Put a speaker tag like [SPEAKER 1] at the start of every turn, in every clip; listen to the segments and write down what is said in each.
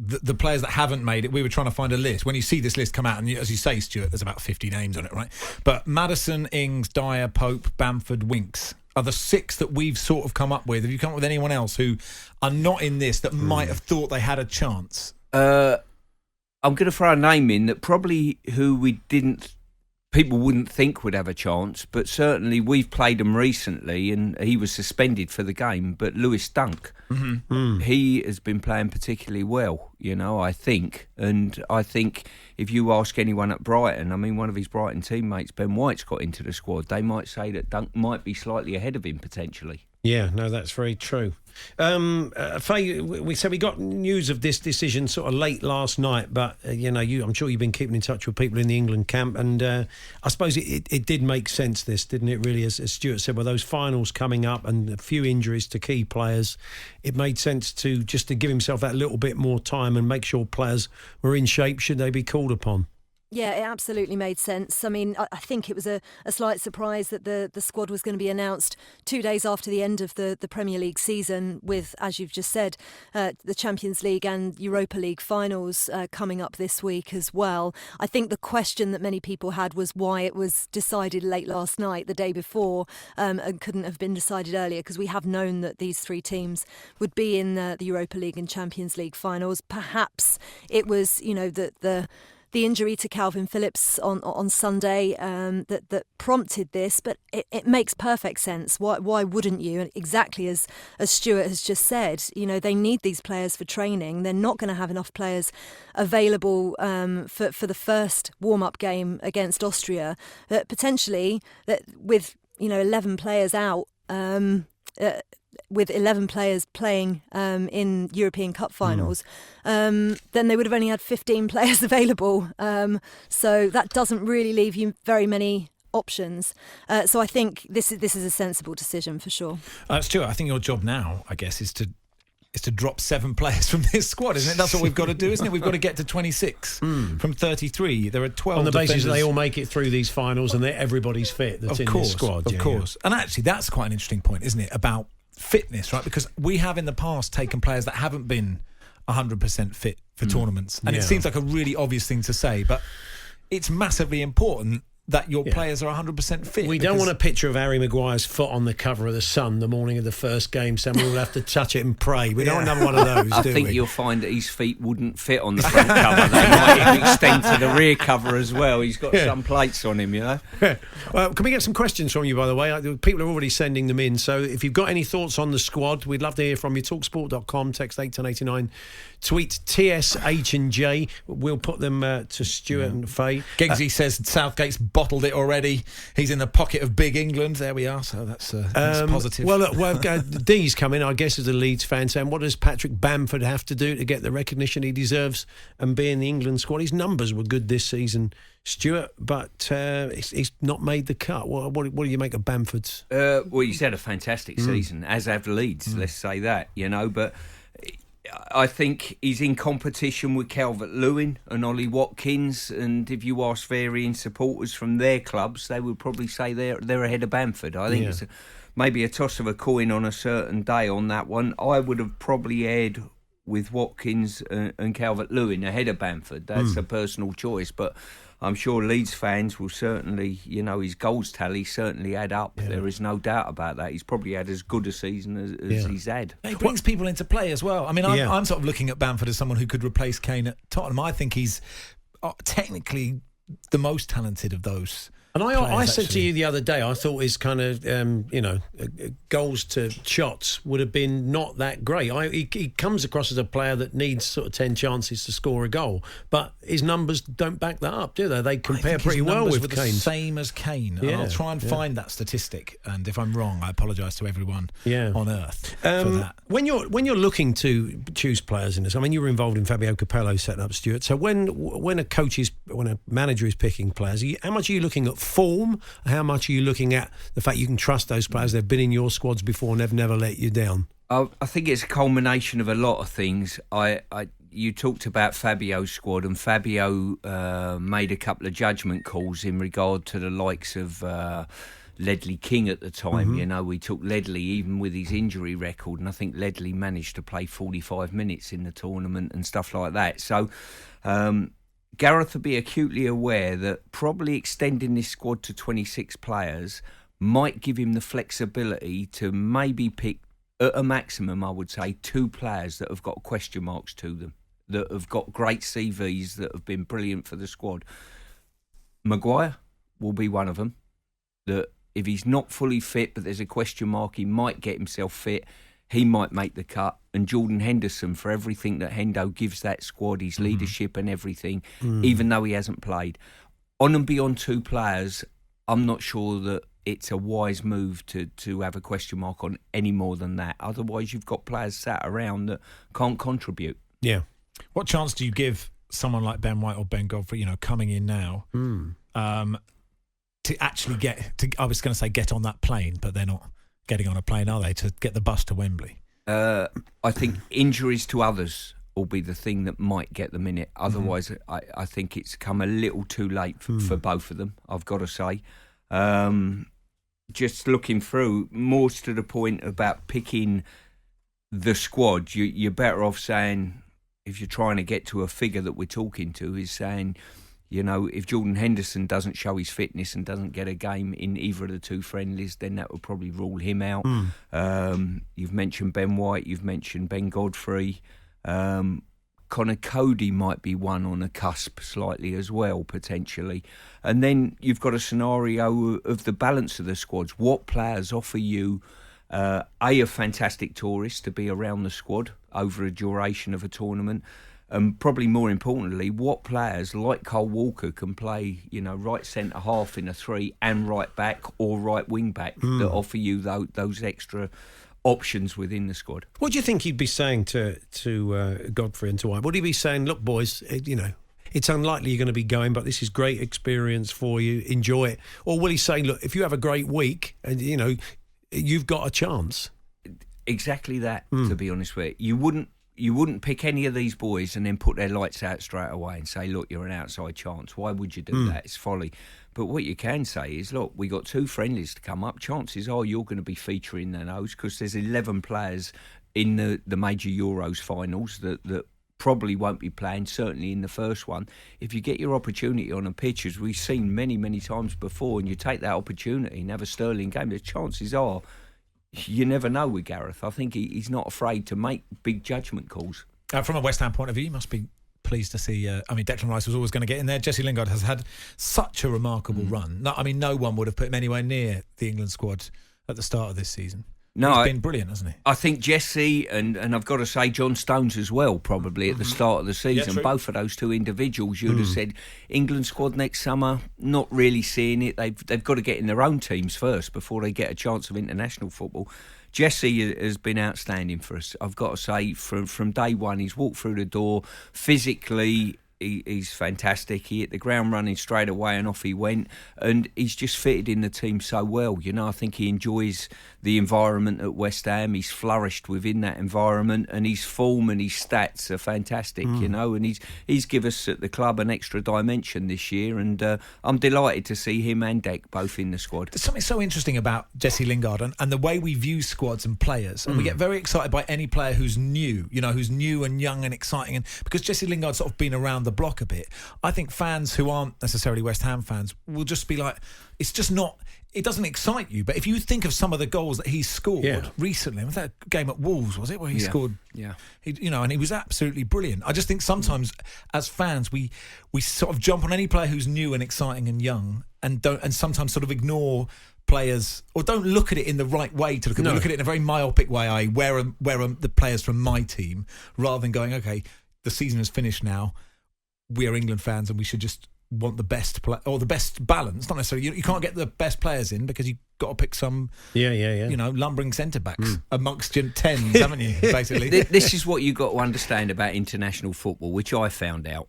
[SPEAKER 1] the players that haven't made it, we were trying to find a list. When you see this list come out, and as you say, Stuart, there's about 50 names on it, right? But Maddison, Ings, Dyer, Pope, Bamford, Winks are the 6 that we've sort of come up with. Have you come up with anyone else who are not in this that might have thought they had a chance?
[SPEAKER 2] I'm going to throw a name in that probably people wouldn't think would have a chance, but certainly we've played him recently and he was suspended for the game, but Lewis Dunk, he has been playing particularly well, I think. And I think if you ask anyone at Brighton, I mean, one of his Brighton teammates, Ben White's got into the squad, they might say that Dunk might be slightly ahead of him potentially.
[SPEAKER 3] Yeah, no, that's very true. Faye, we said we got news of this decision sort of late last night, but I'm sure you've been keeping in touch with people in the England camp, and I suppose it did make sense, this, didn't it? Really, as Stuart said, with those finals coming up and a few injuries to key players, it made sense to give himself that little bit more time and make sure players were in shape should they be called upon.
[SPEAKER 4] Yeah, it absolutely made sense. I mean, I think it was a slight surprise that the squad was going to be announced 2 days after the end of the Premier League season with, as you've just said, the Champions League and Europa League finals coming up this week as well. I think the question that many people had was why it was decided late last night, the day before, and couldn't have been decided earlier, because we have known that these 3 teams would be in the Europa League and Champions League finals. Perhaps it was, the injury to Calvin Phillips on Sunday that prompted this, but it makes perfect sense. Why wouldn't you? And exactly as Stuart has just said, they need these players for training. They're not going to have enough players available for the first warm-up game against Austria. Potentially, with 11 players out. With 11 players playing in European Cup finals, then they would have only had 15 players available. So that doesn't really leave you very many options. So I think this is a sensible decision for sure.
[SPEAKER 1] Stuart, I think your job now, I guess, is to drop 7 players from this squad, isn't it? That's what we've got to do, isn't it? We've got to get to 26 from 33. There are 12
[SPEAKER 3] on the basis
[SPEAKER 1] defenders.
[SPEAKER 3] that they all make it through these finals and that everybody's fit that's in this squad.
[SPEAKER 1] Of course. And actually, that's quite an interesting point, isn't it, about fitness, right? Because we have in the past taken players that haven't been 100% fit for tournaments, and it seems like a really obvious thing to say, but it's massively important that your players are 100% fit.
[SPEAKER 3] We don't want a picture of Harry Maguire's foot on the cover of the Sun the morning of the first game, saying we'll have to touch it and pray. We don't want another one of those,
[SPEAKER 2] I think you'll find that his feet wouldn't fit on the front cover. They might even extend to the rear cover as well. He's got some plates on him,
[SPEAKER 3] Well, can we get some questions from you, by the way? People are already sending them in, so if you've got any thoughts on the squad, we'd love to hear from you. Talksport.com, text 81089, tweet TSH&J. We'll put them to Stuart and Faye.
[SPEAKER 1] Giggsy says Southgate's bottled it already. He's in the pocket of big England. There we are. So that's positive.
[SPEAKER 3] Well, look, D's coming, I guess, as a Leeds fan, saying, what does Patrick Bamford have to do to get the recognition he deserves and be in the England squad? His numbers were good this season, Stuart, but he's not made the cut. What do you make of Bamford's?
[SPEAKER 2] Well, he's had a fantastic season, as have Leeds, let's say that, but I think he's in competition with Calvert-Lewin and Ollie Watkins, and if you ask varying supporters from their clubs, they would probably say they're ahead of Bamford. I think it's maybe a toss of a coin on a certain day on that one. I would have probably aired with Watkins and Calvert-Lewin ahead of Bamford. That's a personal choice, but I'm sure Leeds fans will certainly, his goals tally certainly add up. Yeah. There is no doubt about that. He's probably had as good a season as he's had.
[SPEAKER 1] He brings people into play as well. I mean, I'm sort of looking at Bamford as someone who could replace Kane at Tottenham. I think he's technically the most talented of those.
[SPEAKER 3] And I said to you the other day, I thought his kind of, goals to shots would have been not that great. He comes across as a player that needs sort of 10 chances to score a goal, but his numbers don't back that up, do they? They compare pretty well with Kane.
[SPEAKER 1] The same as Kane. Yeah, I'll try and find that statistic, and if I'm wrong, I apologise to everyone on earth for that.
[SPEAKER 3] When you're looking to choose players in this, I mean, you were involved in Fabio Capello setting up, Stuart. So when a manager is picking players, how much are you looking at form? How much are you looking at the fact you can trust those players? They've been in your squads before and they've never let you down.
[SPEAKER 2] I think it's a culmination of a lot of things. You talked about Fabio's squad, and Fabio made a couple of judgment calls in regard to the likes of Ledley King at the time. You know, we took Ledley even with his injury record, and I think Ledley managed to play 45 minutes in the tournament and stuff like that. So Gareth will be acutely aware that probably extending this squad to 26 players might give him the flexibility to maybe pick, at a maximum, I would say, 2 players that have got question marks to them, that have got great CVs, that have been brilliant for the squad. Maguire will be one of them, that if he's not fully fit, but there's a question mark, he might get himself fit, he might make the cut. And Jordan Henderson, for everything that Hendo gives that squad, his leadership and everything, even though he hasn't played. On and beyond 2 players, I'm not sure that it's a wise move to have a question mark on any more than that. Otherwise, you've got players sat around that can't contribute.
[SPEAKER 3] Yeah.
[SPEAKER 1] What chance do you give someone like Ben White or Ben Godfrey, coming in now, to actually I was going to say get on that plane, but they're not getting on a plane, are they, to get the bus to Wembley?
[SPEAKER 2] I think injuries to others will be the thing that might get them in it. Otherwise, I think it's come a little too late for both of them, I've got to say. Just looking through, more to the point about picking the squad, you're better off saying, if you're trying to get to a figure that we're talking to, is saying, if Jordan Henderson doesn't show his fitness and doesn't get a game in either of the 2 friendlies, then that would probably rule him out. You've mentioned Ben White, you've mentioned Ben Godfrey. Conor Coady might be one on the cusp slightly as well, potentially. And then you've got a scenario of the balance of the squads. What players offer you a fantastic tourist to be around the squad over a duration of a tournament? And probably more importantly, what players like Cole Walker can play, right centre half in a 3 and right back or right wing back that offer you those extra options within the squad.
[SPEAKER 3] What do you think he'd be saying to Godfrey and to White? Would he be saying, look, boys, it's unlikely you're going to be going, but this is great experience for you, enjoy it? Or will he say, look, if you have a great week and, you've got a chance?
[SPEAKER 2] Exactly that, to be honest with you. You wouldn't pick any of these boys and then put their lights out straight away and say, look, you're an outside chance. Why would you do that? It's folly. But what you can say is, look, we got 2 friendlies to come up. Chances are you're going to be featuring in those because there's 11 players in the major Euros finals that probably won't be playing, certainly in the first one. If you get your opportunity on a pitch, as we've seen many, many times before, and you take that opportunity and have a sterling game, the chances are you never know with Gareth. I think he's not afraid to make big judgment calls.
[SPEAKER 1] From a West Ham point of view, you must be pleased to see. Declan Rice was always going to get in there. Jesse Lingard has had such a remarkable run. No one would have put him anywhere near the England squad at the start of this season.
[SPEAKER 2] No,
[SPEAKER 1] he's been brilliant, hasn't he?
[SPEAKER 2] I think Jesse and I've got to say Johnstone as well, probably at the start of the season.
[SPEAKER 1] Yeah,
[SPEAKER 2] both of those 2 individuals, you'd have said England squad next summer. Not really seeing it. They've got to get in their own teams first before they get a chance of international football. Jesse has been outstanding for us. I've got to say, from day one, he's walked through the door physically. He's fantastic. He hit the ground running straight away and off he went. And he's just fitted in the team so well. I think he enjoys the environment at West Ham. He's flourished within that environment and his form and his stats are fantastic, and he's given us at the club an extra dimension this year. And I'm delighted to see him and Deck both in the squad.
[SPEAKER 1] There's something so interesting about Jesse Lingard and the way we view squads and players. And we get very excited by any player who's new, who's new and young and exciting. And because Jesse Lingard's sort of been around the block a bit, I think fans who aren't necessarily West Ham fans will just be like, it's just not, it doesn't excite you. But if you think of some of the goals that he's scored recently, was that game at Wolves, was it, where he scored?
[SPEAKER 2] Yeah.
[SPEAKER 1] And he was absolutely brilliant. I just think sometimes as fans we sort of jump on any player who's new and exciting and young and sometimes sort of ignore players or don't look at it in the right way to look at it. Look at it in a very myopic way, i.e. where are the players from my team, rather than going, okay, the season has finished now, we are England fans and we should just want the best or the best balance. Not necessarily, you can't get the best players in because you've got to pick some lumbering centre backs amongst your tens, haven't you, basically?
[SPEAKER 2] This is what you've got to understand about international football, which I found out.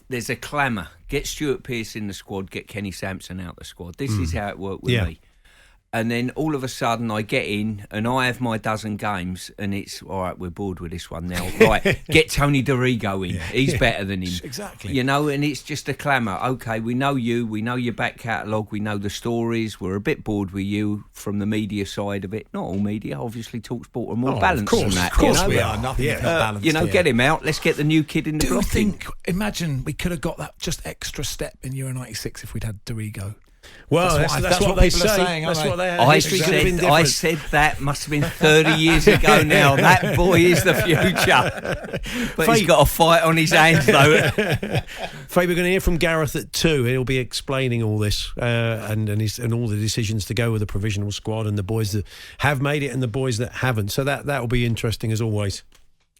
[SPEAKER 2] There's a clamour, get Stuart Pearce in the squad, get Kenny Sampson out the squad. This is how it worked with me. And then all of a sudden I get in and I have my dozen games and it's, all right, we're bored with this one now. Right, get Tony Dorigo in. He's better than him.
[SPEAKER 1] Exactly.
[SPEAKER 2] You know, and it's just a clamour. OK, we know you. We know your back catalogue. We know the stories. We're a bit bored with you from the media side of it. Not all media. Obviously, TalkSport are more balanced than that.
[SPEAKER 1] Of course
[SPEAKER 2] you know?
[SPEAKER 1] we are. Nothing is not balanced.
[SPEAKER 2] You know,
[SPEAKER 1] here.
[SPEAKER 2] get him out. Let's get the new kid in the
[SPEAKER 1] Do you
[SPEAKER 2] block.
[SPEAKER 1] think, imagine we could have got that just extra step in Euro 96 if we'd had Dorigo.
[SPEAKER 3] Well, that's what they
[SPEAKER 1] people are
[SPEAKER 3] say.
[SPEAKER 1] saying, aren't
[SPEAKER 3] That's
[SPEAKER 1] they?
[SPEAKER 3] what they
[SPEAKER 2] I said that must have been 30 years ago now. That boy is the future. But he's got a fight on his hands, though.
[SPEAKER 3] Faye, we're going to hear from Gareth at 2. He'll be explaining all this and all the decisions to go with the provisional squad and the boys that have made it and the boys that haven't. So that will be interesting as always.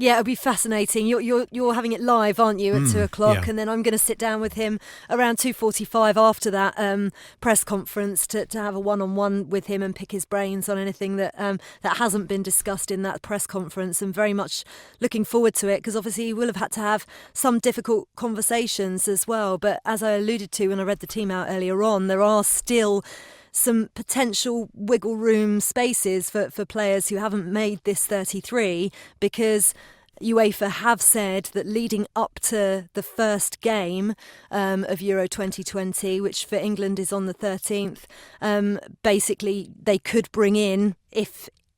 [SPEAKER 4] Yeah, it'll be fascinating. You're having it live, aren't you, at 2:00?
[SPEAKER 3] Yeah.
[SPEAKER 4] And then I'm going to sit down with him around 2:45 after that press conference to have a one-on-one with him and pick his brains on anything that hasn't been discussed in that press conference. And very much looking forward to it because obviously he will have had to have some difficult conversations as well. But as I alluded to when I read the team out earlier on, there are still some potential wiggle room spaces for players who haven't made this 33 because UEFA have said that leading up to the first game of Euro 2020, which for England is on the 13th, basically they could bring in,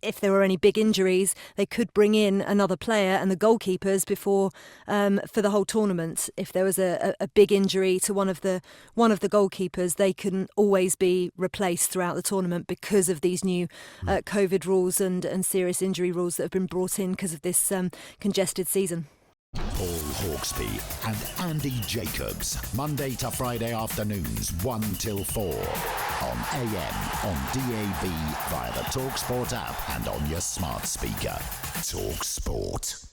[SPEAKER 4] if there were any big injuries, they could bring in another player and the goalkeepers before for the whole tournament. If there was a big injury to one of the goalkeepers, they couldn't always be replaced throughout the tournament because of these new COVID rules and serious injury rules that have been brought in because of this congested season.
[SPEAKER 5] Paul Hawksby and Andy Jacobs, Monday to Friday afternoons 1 till 4 on AM, on DAB, via the TalkSport app and on your smart speaker. TalkSport.